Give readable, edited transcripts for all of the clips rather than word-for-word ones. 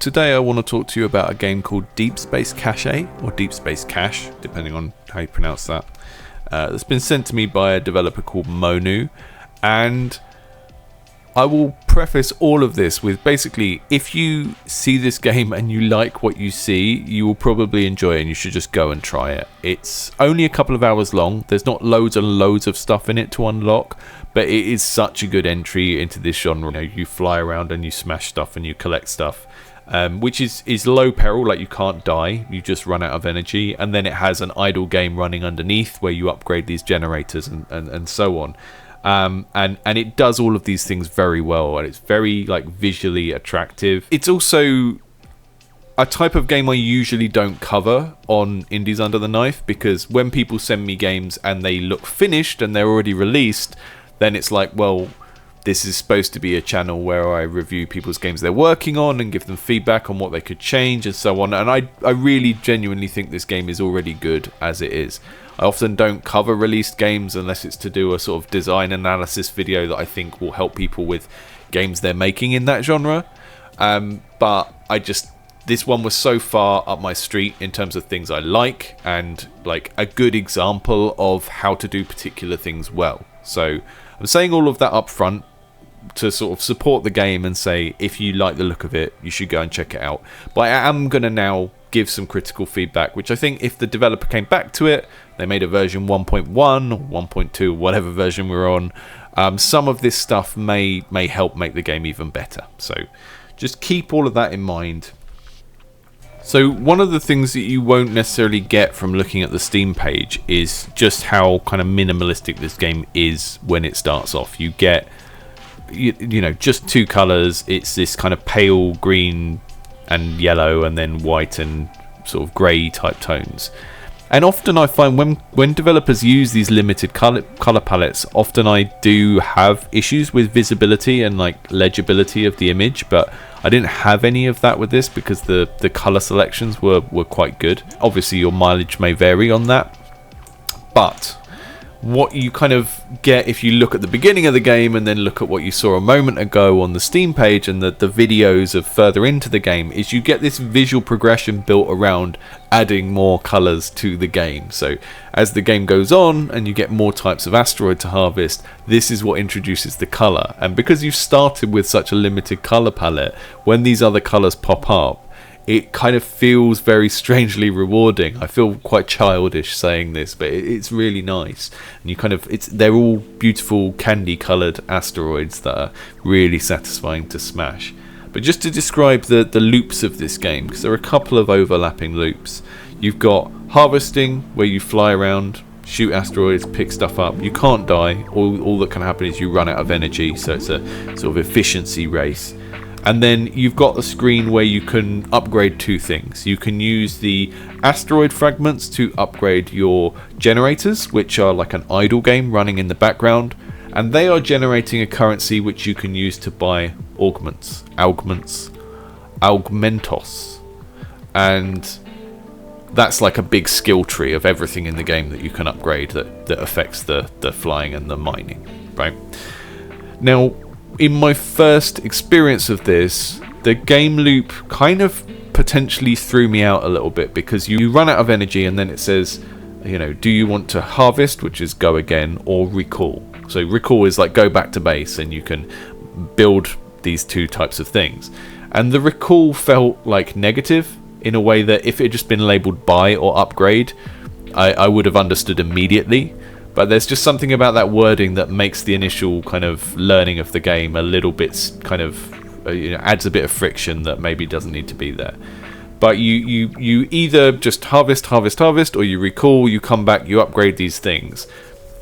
Today I want to talk to you about a game called Deep Space Cache, or Deep Space Cache, depending on how you pronounce that. That's been sent to me by a developer called Monu, and I will preface all of this with basically, if you see this game and you like what you see, you will probably enjoy it and you should just go and try it. It's only a couple of hours long, there's not loads and loads of stuff in it to unlock, but it is such a good entry into this genre. You fly around and you smash stuff and you collect stuff. Which is low peril, like you can't die, you just run out of energy, and then it has an idle game running underneath where you upgrade these generators and so on. And it does all of these things very well, and it's very visually attractive. It's also a type of game I usually don't cover on Indies Under the Knife, because when people send me games and they look finished and they're already released, then it's like, well, this is supposed to be a channel where I review people's games they're working on and give them feedback on what they could change and so on. And I really genuinely think this game is already good as it is. I often don't cover released games unless it's to do a sort of design analysis video that I think will help people with games they're making in that genre. But this one was so far up my street in terms of things I like, and like a good example of how to do particular things well. So I'm saying all of that up front to sort of support the game and say, if you like the look of it, you should go and check it out. But I am going to now give some critical feedback, which I think if the developer came back to it, they made a version 1.1 or 1.2, whatever version we're on, some of this stuff may help make the game even better. So just keep all of that in mind. So one of the things that you won't necessarily get from looking at the Steam page is just how kind of minimalistic this game is when it starts off. You get you know, just two colours. It's this kind of pale green and yellow, and then white and sort of grey type tones. And often I find when developers use these limited colour palettes, often I do have issues with visibility and legibility of the image, but I didn't have any of that with this because the colour selections were quite good. Obviously your mileage may vary on that, but what you kind of get if you look at the beginning of the game and then look at what you saw a moment ago on the Steam page and the videos of further into the game, is you get this visual progression built around adding more colours to the game. So as the game goes on and you get more types of asteroid to harvest, this is what introduces the colour. And because you've started with such a limited colour palette, when these other colours pop up, it kind of feels very strangely rewarding. I feel quite childish saying this, but it's really nice. And they're all beautiful candy-coloured asteroids that are really satisfying to smash. But just to describe the loops of this game, because there are a couple of overlapping loops. You've got harvesting, where you fly around, shoot asteroids, pick stuff up. You can't die. All that can happen is you run out of energy, so it's a sort of efficiency race. And then you've got the screen where you can upgrade two things. You can use the asteroid fragments to upgrade your generators, which are like an idle game running in the background, and they are generating a currency which you can use to buy augmentos, and that's like a big skill tree of everything in the game that you can upgrade that affects the flying and the mining, right? Now, in my first experience of this, the game loop kind of potentially threw me out a little bit, because you run out of energy and then it says, do you want to harvest, which is go again, or recall? So recall is like go back to base, and you can build these two types of things. And the recall felt like negative in a way that if it had just been labelled buy or upgrade, I would have understood immediately. But there's just something about that wording that makes the initial kind of learning of the game a little bit kind of, adds a bit of friction that maybe doesn't need to be there. But you either just harvest, or you recall, you come back, you upgrade these things.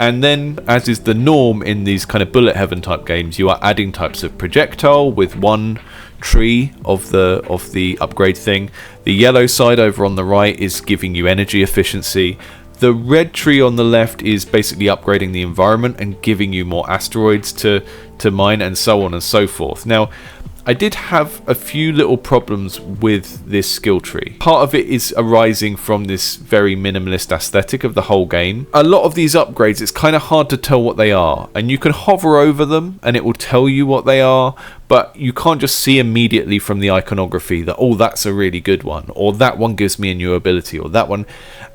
And then, as is the norm in these kind of bullet heaven type games, you are adding types of projectile with one tree of the upgrade thing. The yellow side over on the right is giving you energy efficiency. The red tree on the left is basically upgrading the environment and giving you more asteroids to mine, and so on and so forth. Now, I did have a few little problems with this skill tree. Part of it is arising from this very minimalist aesthetic of the whole game. A lot of these upgrades, it's kind of hard to tell what they are, and you can hover over them and it will tell you what they are, but you can't just see immediately from the iconography that, oh, that's a really good one, or that one gives me a new ability, or that one.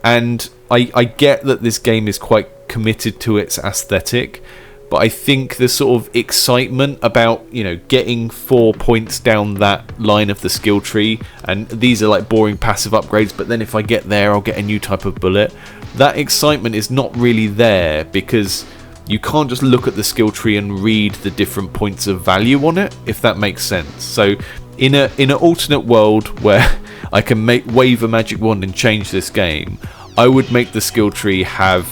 And I get that this game is quite committed to its aesthetic, but I think the sort of excitement about, you know, getting 4 points down that line of the skill tree, and these are like boring passive upgrades, but then if I get there I'll get a new type of bullet, that excitement is not really there, because you can't just look at the skill tree and read the different points of value on it, if that makes sense. So in an alternate world where I can wave a magic wand and change this game, I would make the skill tree have,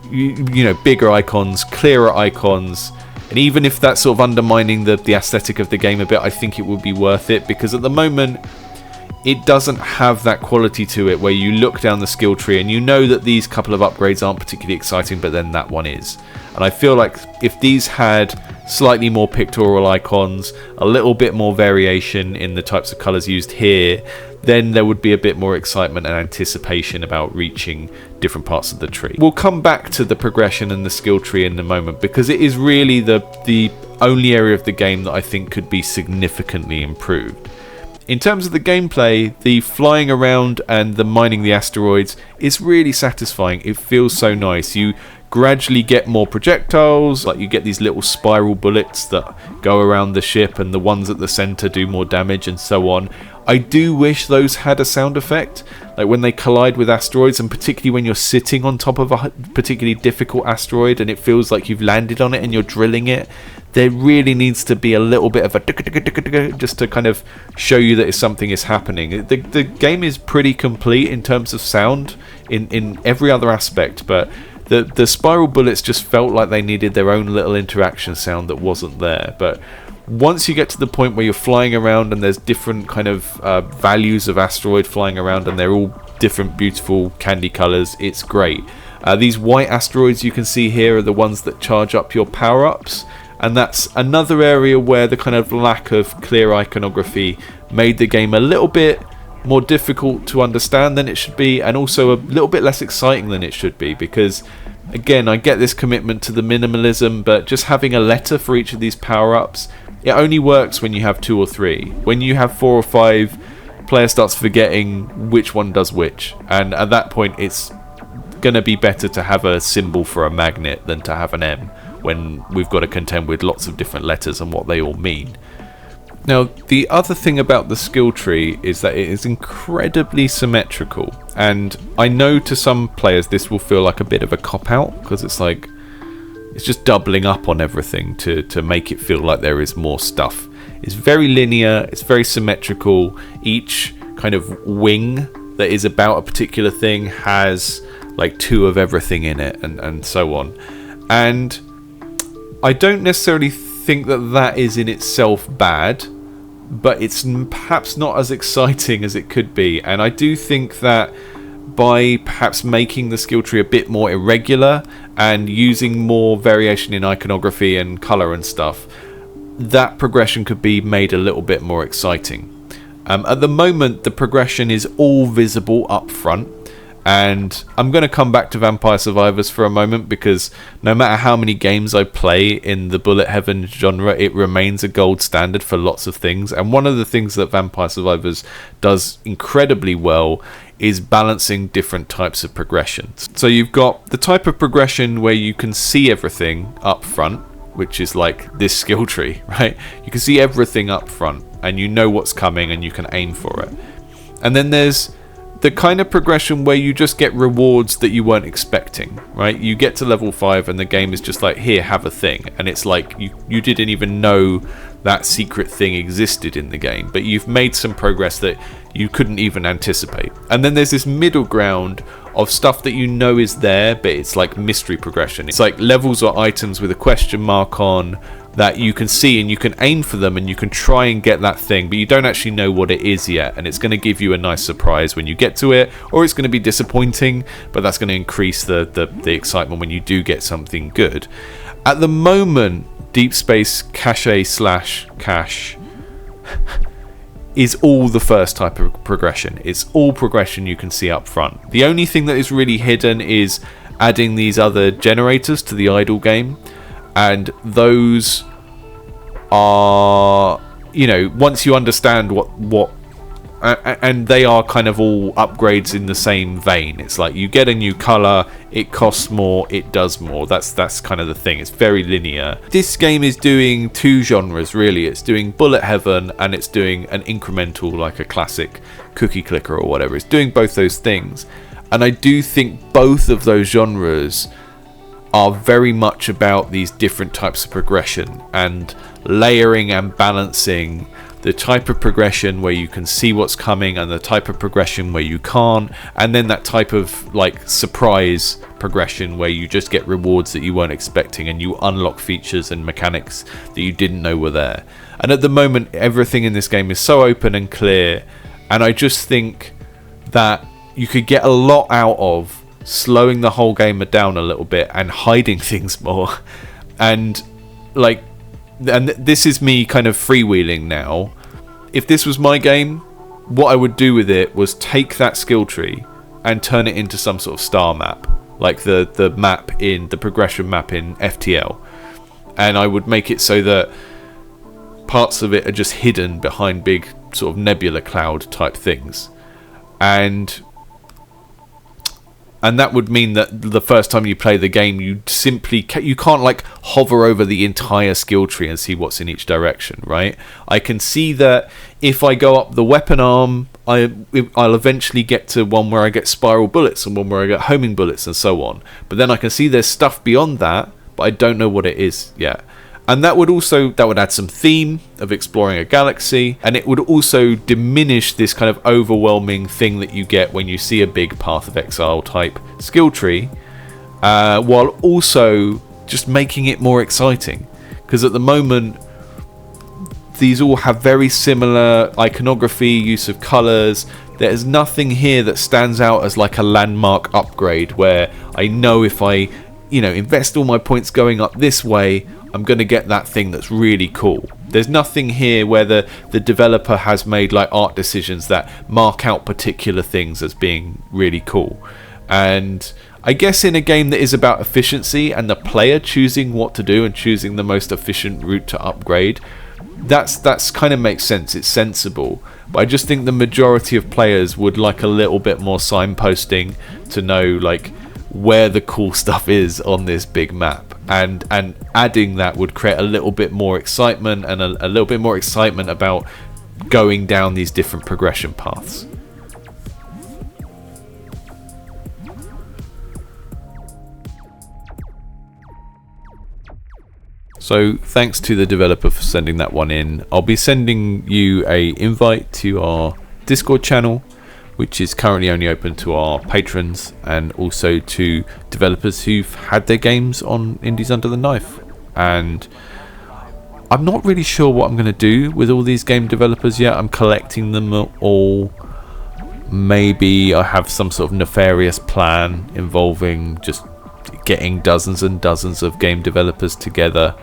you know, bigger icons, clearer icons, and even if that's sort of undermining the aesthetic of the game a bit, I think it would be worth it, because at the moment it doesn't have that quality to it where you look down the skill tree and you know that these couple of upgrades aren't particularly exciting, but then that one is. And I feel like if these had slightly more pictorial icons, a little bit more variation in the types of colours used here, then there would be a bit more excitement and anticipation about reaching different parts of the tree. We'll come back to the progression and the skill tree in a moment, because it is really the only area of the game that I think could be significantly improved. In terms of the gameplay, the flying around and the mining the asteroids is really satisfying. It feels so nice. You gradually get more projectiles, like you get these little spiral bullets that go around the ship, and the ones at the center do more damage and so on. I do wish those had a sound effect, like when they collide with asteroids, and particularly when you're sitting on top of a particularly difficult asteroid and it feels like you've landed on it and you're drilling it. There really needs to be a little bit of a just to kind of show you that something is happening. The game is pretty complete in terms of sound in every other aspect, but the spiral bullets just felt like they needed their own little interaction sound that wasn't there. But once you get to the point where you're flying around and there's different kind of values of asteroid flying around and they're all different beautiful candy colours, it's great. These white asteroids you can see here are the ones that charge up your power-ups, and that's another area where the kind of lack of clear iconography made the game a little bit more difficult to understand than it should be, and also a little bit less exciting than it should be, because again, I get this commitment to the minimalism, but just having a letter for each of these power-ups, it only works when you have 2 or 3. When you have 4 or 5, player starts forgetting which one does which, and at that point it's gonna be better to have a symbol for a magnet than to have an M, when we've got to contend with lots of different letters and what they all mean. Now, the other thing about the skill tree is that it is incredibly symmetrical, and I know to some players this will feel like a bit of a cop-out, because it's like it's just doubling up on everything to make it feel like there is more stuff. It's very linear, it's very symmetrical. Each kind of wing that is about a particular thing has like 2 of everything in it, and so on. And I don't necessarily think that that is in itself bad, but it's perhaps not as exciting as it could be. And I do think that by perhaps making the skill tree a bit more irregular and using more variation in iconography and colour and stuff, that progression could be made a little bit more exciting. At the moment, the progression is all visible up front. And I'm going to come back to Vampire Survivors for a moment, because no matter how many games I play in the bullet heaven genre, it remains a gold standard for lots of things. And one of the things that Vampire Survivors does incredibly well is balancing different types of progressions. So you've got the type of progression where you can see everything up front, which is like this skill tree, right? You can see everything up front and you know what's coming and you can aim for it. And then there's the kind of progression where you just get rewards that you weren't expecting, right? You get to level 5 and the game is just like, here, have a thing. And it's like you didn't even know that secret thing existed in the game, but you've made some progress that you couldn't even anticipate. And then there's this middle ground of stuff that you know is there, but it's like mystery progression. It's like levels or items with a question mark on that you can see and you can aim for them and you can try and get that thing, but you don't actually know what it is yet, and it's going to give you a nice surprise when you get to it, or it's going to be disappointing, but that's going to increase the excitement when you do get something good. At the moment, Deep Space Cache / Cache is all the first type of progression. It's all progression you can see up front. The only thing that is really hidden is adding these other generators to the idle game, and those are, you know, once you understand what and they are kind of all upgrades in the same vein. It's like you get a new color, it costs more, it does more. That's kind of the thing. It's very linear. This game is doing two genres really. It's doing bullet heaven and it's doing an incremental, like a classic cookie clicker or whatever. It's doing both those things, and I do think both of those genres are very much about these different types of progression and layering and balancing the type of progression where you can see what's coming and the type of progression where you can't, and then that type of like surprise progression where you just get rewards that you weren't expecting and you unlock features and mechanics that you didn't know were there. And at the moment everything in this game is so open and clear, and I just think that you could get a lot out of slowing the whole game down a little bit and hiding things more. And like, and this is me kind of freewheeling now. If this was my game, what I would do with it was take that skill tree and turn it into some sort of star map, like the map in the progression map in FTL, and I would make it so that parts of it are just hidden behind big sort of nebula cloud type things, and that would mean that the first time you play the game, you can't like hover over the entire skill tree and see what's in each direction, right? I can see that if I go up the weapon arm, I'll eventually get to one where I get spiral bullets and one where I get homing bullets and so on. But then I can see there's stuff beyond that, but I don't know what it is yet. And that would add some theme of exploring a galaxy, and it would also diminish this kind of overwhelming thing that you get when you see a big Path of Exile type skill tree, while also just making it more exciting. Because at the moment, these all have very similar iconography, use of colours. There's nothing here that stands out as like a landmark upgrade where I know if I, invest all my points going up this way, I'm going to get that thing that's really cool. There's nothing here where the developer has made like art decisions that mark out particular things as being really cool. And I guess in a game that is about efficiency and the player choosing what to do and choosing the most efficient route to upgrade, that's kind of makes sense. It's sensible. But I just think the majority of players would like a little bit more signposting to know like where the cool stuff is on this big map, and adding that would create a little bit more excitement and a little bit more excitement about going down these different progression paths. So thanks to the developer for sending that one in. I'll be sending you a invite to our Discord channel, which is currently only open to our patrons and also to developers who've had their games on Indies Under the Knife. And I'm not really sure what I'm going to do with all these game developers yet. I'm collecting them all. Maybe I have some sort of nefarious plan involving just getting dozens and dozens of game developers together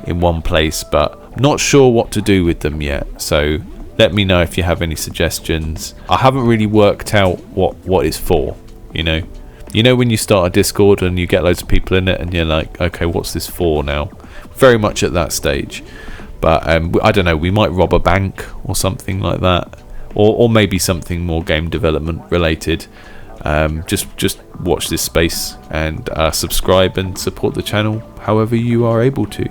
in one place, but I'm not sure what to do with them yet. So let me know if you have any suggestions. I haven't really worked out what it's for, You know when you start a Discord and you get loads of people in it and you're like, okay, what's this for now? Very much at that stage. But I don't know, we might rob a bank or something like that. Or maybe something more game development related. Just watch this space and subscribe and support the channel however you are able to.